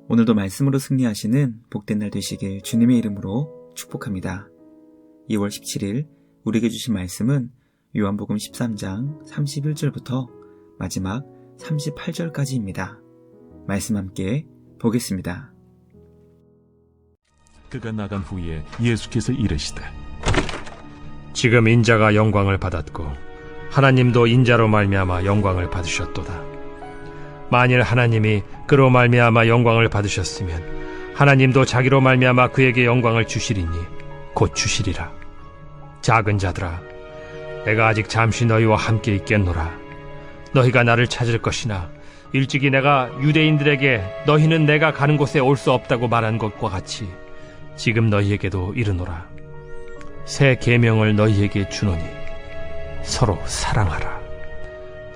오늘도 말씀으로 승리하시는 복된 날 되시길 주님의 이름으로 축복합니다. 2월 17일 우리에게 주신 말씀은 요한복음 13장 31절부터 마지막 38절까지입니다. 말씀 함께 보겠습니다. 그가 나간 후에 예수께서 이르시되 지금 인자가 영광을 받았고 하나님도 인자로 말미암아 영광을 받으셨도다. 만일 하나님이 그로 말미암아 영광을 받으셨으면 하나님도 자기로 말미암아 그에게 영광을 주시리니 곧 주시리라. 작은 자들아, 내가 아직 잠시 너희와 함께 있겠노라. 너희가 나를 찾을 것이나 일찍이 내가 유대인들에게 너희는 내가 가는 곳에 올 수 없다고 말한 것과 같이 지금 너희에게도 이르노라. 새 계명을 너희에게 주노니 서로 사랑하라.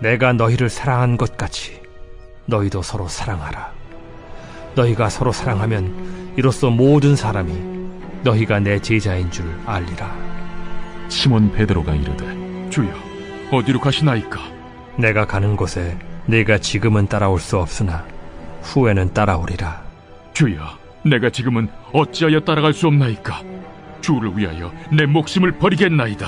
내가 너희를 사랑한 것 같이 너희도 서로 사랑하라. 너희가 서로 사랑하면 이로써 모든 사람이 너희가 내 제자인 줄 알리라. 시몬 베드로가 이르되 주여, 어디로 가시나이까? 내가 가는 곳에 네가 지금은 따라올 수 없으나 후에는 따라오리라. 주여, 내가 지금은 어찌하여 따라갈 수 없나이까? 주를 위하여 내 목숨을 버리겠나이다.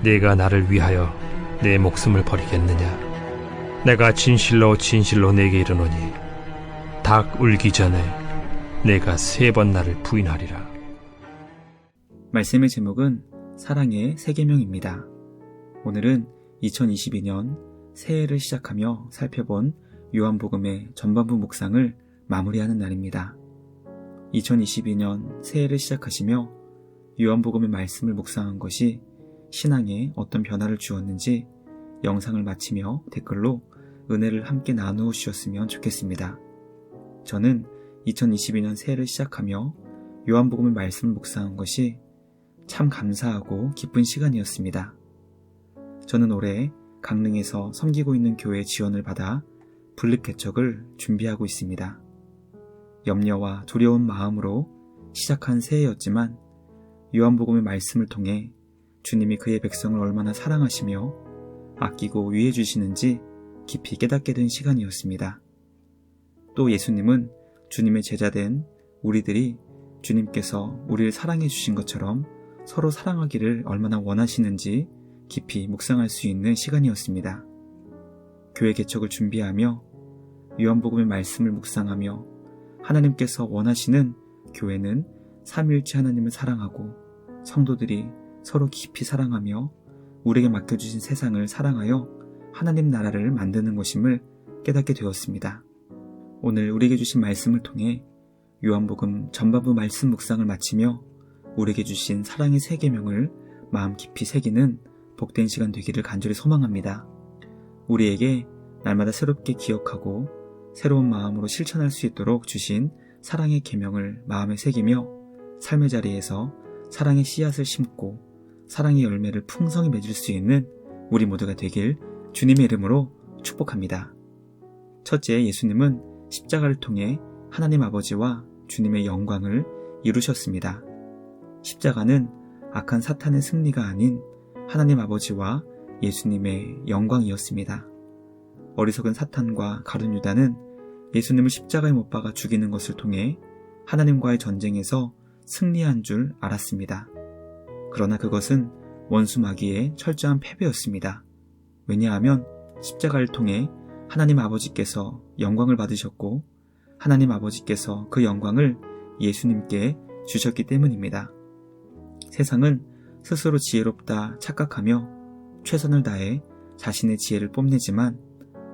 네가 나를 위하여 내 목숨을 버리겠느냐? 내가 진실로 진실로 네게 이르노니 닭 울기 전에 내가 3번 나를 부인하리라. 말씀의 제목은 사랑의 새 계명입니다. 오늘은 2022년 새해를 시작하며 살펴본 요한복음의 전반부 묵상을 마무리하는 날입니다. 2022년 새해를 시작하시며 요한복음의 말씀을 묵상한 것이 신앙에 어떤 변화를 주었는지 영상을 마치며 댓글로 은혜를 함께 나누어 주셨으면 좋겠습니다. 저는 2022년 새해를 시작하며 요한복음의 말씀을 묵상한 것이 참 감사하고 기쁜 시간이었습니다. 저는 올해 강릉에서 섬기고 있는 교회 지원을 받아 분립 개척을 준비하고 있습니다. 염려와 두려운 마음으로 시작한 새해였지만 요한복음의 말씀을 통해 주님이 그의 백성을 얼마나 사랑하시며 아끼고 위해 주시는지 깊이 깨닫게 된 시간이었습니다. 또 예수님은 주님의 제자된 우리들이 주님께서 우리를 사랑해 주신 것처럼 서로 사랑하기를 얼마나 원하시는지 깊이 묵상할 수 있는 시간이었습니다. 교회 개척을 준비하며 요한복음의 말씀을 묵상하며 하나님께서 원하시는 교회는 삼위일체 하나님을 사랑하고 성도들이 서로 깊이 사랑하며 우리에게 맡겨주신 세상을 사랑하여 하나님 나라를 만드는 것임을 깨닫게 되었습니다. 오늘 우리에게 주신 말씀을 통해 요한복음 전반부 말씀 묵상을 마치며 우리에게 주신 사랑의 새 계명을 마음 깊이 새기는 복된 시간 되기를 간절히 소망합니다. 우리에게 날마다 새롭게 기억하고 새로운 마음으로 실천할 수 있도록 주신 사랑의 계명을 마음에 새기며 삶의 자리에서 사랑의 씨앗을 심고 사랑의 열매를 풍성히 맺을 수 있는 우리 모두가 되길 주님의 이름으로 축복합니다. 첫째, 예수님은 십자가를 통해 하나님 아버지와 주님의 영광을 이루셨습니다. 십자가는 악한 사탄의 승리가 아닌 하나님 아버지와 예수님의 영광이었습니다. 어리석은 사탄과 가룟 유다는 예수님을 십자가에 못 박아 죽이는 것을 통해 하나님과의 전쟁에서 승리한 줄 알았습니다. 그러나 그것은 원수 마귀의 철저한 패배였습니다. 왜냐하면 십자가를 통해 하나님 아버지께서 영광을 받으셨고 하나님 아버지께서 그 영광을 예수님께 주셨기 때문입니다. 세상은 스스로 지혜롭다 착각하며 최선을 다해 자신의 지혜를 뽐내지만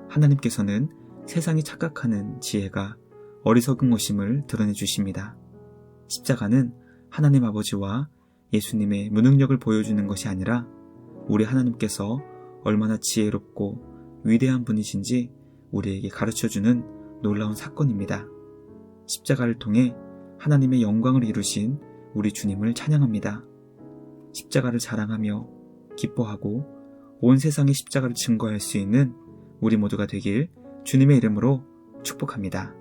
하나님께서는 세상이 착각하는 지혜가 어리석은 것임을 드러내 주십니다. 십자가는 하나님 아버지와 예수님의 무능력을 보여주는 것이 아니라 우리 하나님께서 얼마나 지혜롭고 위대한 분이신지 우리에게 가르쳐주는 놀라운 사건입니다. 십자가를 통해 하나님의 영광을 이루신 우리 주님을 찬양합니다. 십자가를 자랑하며 기뻐하고 온 세상에 십자가를 증거할 수 있는 우리 모두가 되길 주님의 이름으로 축복합니다.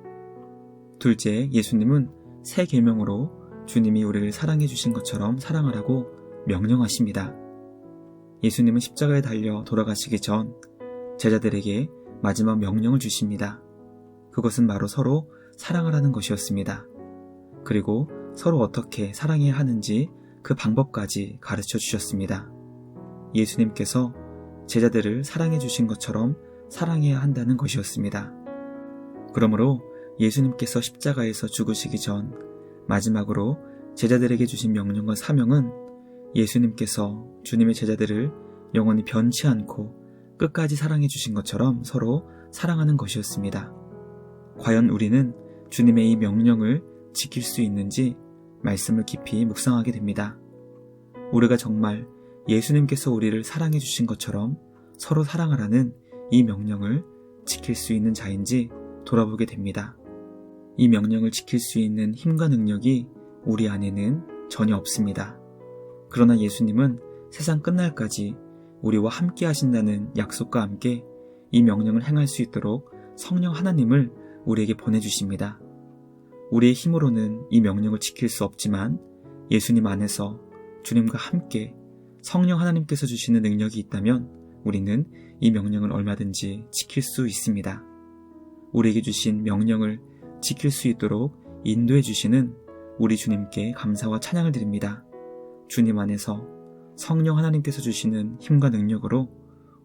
둘째, 예수님은 새 계명으로 주님이 우리를 사랑해 주신 것처럼 사랑하라고 명령하십니다. 예수님은 십자가에 달려 돌아가시기 전 제자들에게 마지막 명령을 주십니다. 그것은 바로 서로 사랑하라는 것이었습니다. 그리고 서로 어떻게 사랑해야 하는지 그 방법까지 가르쳐 주셨습니다. 예수님께서 제자들을 사랑해 주신 것처럼 사랑해야 한다는 것이었습니다. 그러므로 예수님께서 십자가에서 죽으시기 전 마지막으로 제자들에게 주신 명령과 사명은 예수님께서 주님의 제자들을 영원히 변치 않고 끝까지 사랑해 주신 것처럼 서로 사랑하는 것이었습니다. 과연 우리는 주님의 이 명령을 지킬 수 있는지 말씀을 깊이 묵상하게 됩니다. 우리가 정말 예수님께서 우리를 사랑해 주신 것처럼 서로 사랑하라는 이 명령을 지킬 수 있는 자인지 돌아보게 됩니다. 이 명령을 지킬 수 있는 힘과 능력이 우리 안에는 전혀 없습니다. 그러나 예수님은 세상 끝날까지 우리와 함께 하신다는 약속과 함께 이 명령을 행할 수 있도록 성령 하나님을 우리에게 보내주십니다. 우리의 힘으로는 이 명령을 지킬 수 없지만 예수님 안에서 주님과 함께 성령 하나님께서 주시는 능력이 있다면 우리는 이 명령을 얼마든지 지킬 수 있습니다. 우리에게 주신 명령을 지킬 수 있도록 인도해 주시는 우리 주님께 감사와 찬양을 드립니다. 주님 안에서 성령 하나님께서 주시는 힘과 능력으로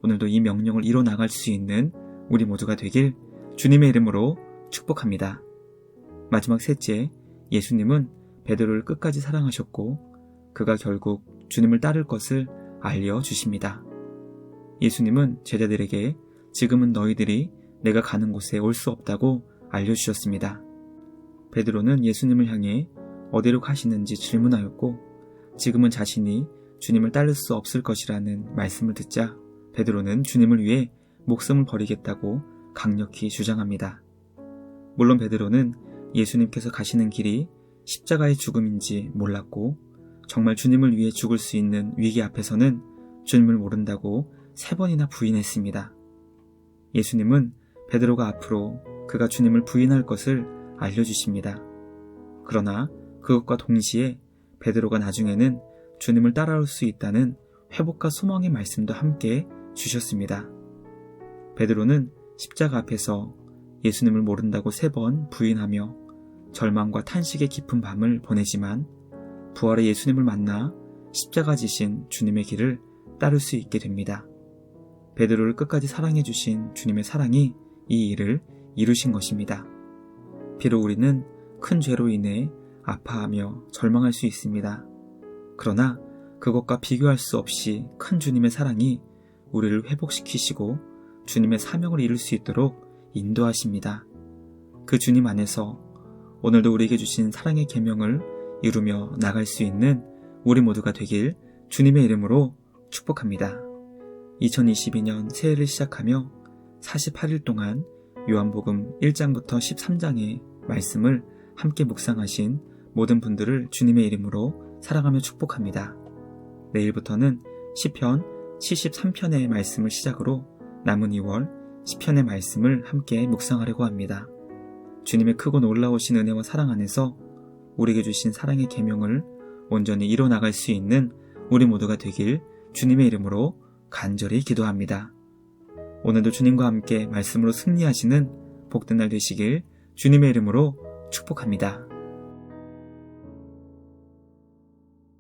오늘도 이 명령을 이뤄나갈 수 있는 우리 모두가 되길 주님의 이름으로 축복합니다. 마지막 셋째, 예수님은 베드로를 끝까지 사랑하셨고 그가 결국 주님을 따를 것을 알려주십니다. 예수님은 제자들에게 지금은 너희들이 내가 가는 곳에 올 수 없다고 알려주셨습니다. 베드로는 예수님을 향해 어디로 가시는지 질문하였고 지금은 자신이 주님을 따를 수 없을 것이라는 말씀을 듣자 베드로는 주님을 위해 목숨을 버리겠다고 강력히 주장합니다. 물론 베드로는 예수님께서 가시는 길이 십자가의 죽음인지 몰랐고 정말 주님을 위해 죽을 수 있는 위기 앞에서는 주님을 모른다고 3번이나 부인했습니다. 예수님은 베드로가 앞으로 그가 주님을 부인할 것을 알려주십니다. 그러나 그것과 동시에 베드로가 나중에는 주님을 따라올 수 있다는 회복과 소망의 말씀도 함께 주셨습니다. 베드로는 십자가 앞에서 예수님을 모른다고 3번 부인하며 절망과 탄식의 깊은 밤을 보내지만 부활의 예수님을 만나 십자가 지신 주님의 길을 따를 수 있게 됩니다. 베드로를 끝까지 사랑해 주신 주님의 사랑이 이 일을 이루신 것입니다. 비록 우리는 큰 죄로 인해 아파하며 절망할 수 있습니다. 그러나 그것과 비교할 수 없이 큰 주님의 사랑이 우리를 회복시키시고 주님의 사명을 이룰 수 있도록 인도하십니다. 그 주님 안에서 오늘도 우리에게 주신 사랑의 계명을 이루며 나갈 수 있는 우리 모두가 되길 주님의 이름으로 축복합니다. 2022년 새해를 시작하며 48일 동안 요한복음 1장부터 13장의 말씀을 함께 묵상하신 모든 분들을 주님의 이름으로 사랑하며 축복합니다. 내일부터는 시편 73편의 말씀을 시작으로 남은 2월 시편의 말씀을 함께 묵상하려고 합니다. 주님의 크고 놀라우신 은혜와 사랑 안에서 우리에게 주신 사랑의 계명을 온전히 이뤄나갈 수 있는 우리 모두가 되길 주님의 이름으로 간절히 기도합니다. 오늘도 주님과 함께 말씀으로 승리하시는 복된 날 되시길 주님의 이름으로 축복합니다.